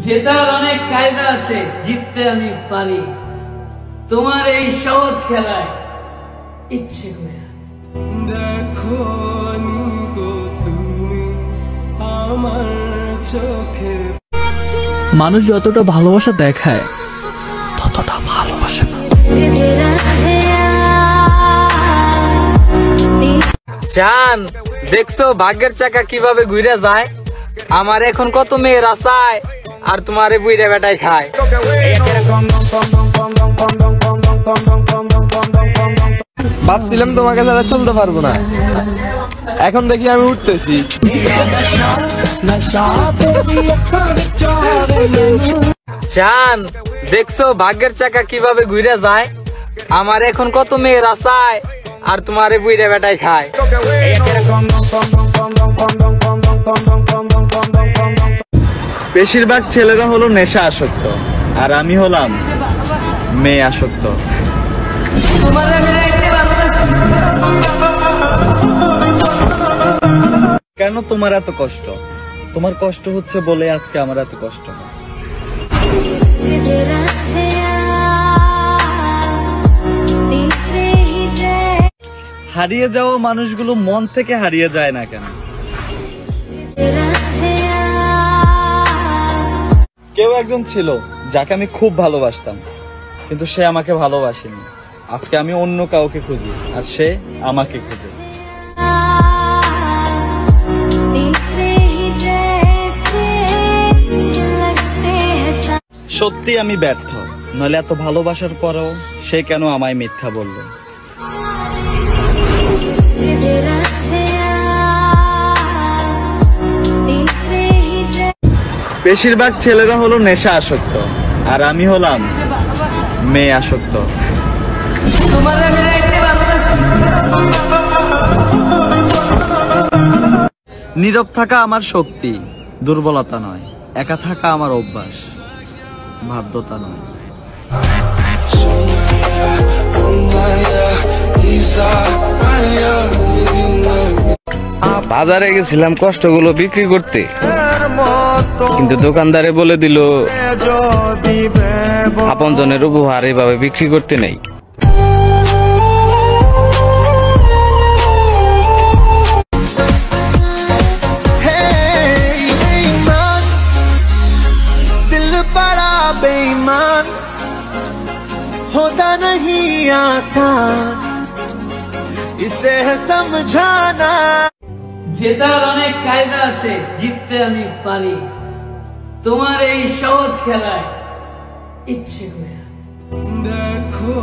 জেতার অনেক কায়দা আছে, জিততে আমি পারি তোমার এই সহজ খেলায় ইচ্ছে করে। দেখো তুমি আমার চোখে। মানুষ যতটা ভালোবাসা দেখায় ততটা ভালোবাসে না। জান, দেখছো ভাগ্যের চাকা কিভাবে ঘুরে যায়? আমার এখন কত মেয়েরা চায় আর তোমারে বুইরা বেটাই খায়। ভাবছিলাম তোমাকে ছাড়া চলতে পারবো না, এখন দেখি আমি উঠতেছি। জান, দেখছো ভাগ্যের চাকা কিভাবে ঘুরে যায়? আমার এখন কত মেয়েরা চায় আর তোমারে বুইরা বেটাই খায়। বেশিরভাগ ছেলেরা হলো নেশা আসক্ত, আর আমি হলাম মেয়ে আসক্ত। কেন তোমার এত কষ্ট? তোমার কষ্ট হচ্ছে বলে আজকে আমার এত কষ্ট। হারিয়ে যাওয়া মানুষগুলো মন থেকে হারিয়ে যায় না কেন? কেউ একজন ছিল যাকে আমি খুব ভালোবাসতাম, কিন্তু সে আমাকে ভালোবাসেনি। আজকে আমি অন্য কাউকে খুঁজি আর সে আমাকে খুঁজে। সত্যি আমি ব্যর্থ, নইলে এত ভালোবাসার পরেও সে কেন আমায় মিথ্যা বলল? বেশিরভাগ ছেলেরা হলো নেশা আসক্ত, আর আমি হলাম মেয়ে আসক্ত। নীরব থাকা আমার শক্তি, দুর্বলতা নয়। একা থাকা আমার অভ্যাস, বাধ্যতা নয়। বাজারে গেছিলাম কষ্টগুলো বিক্রি করতে, কিন্তু দোকানদারে বলে দিল আপনজনের উপহার এভাবে বিক্রি করতে নেই। बेईमान होता नहीं आसान, इसे है समझाना। জেতার অনেক কায়দা আছে, জিততে আমি পারি তোমার এই সহজ খেলায় ইচ্ছে করে। দেখো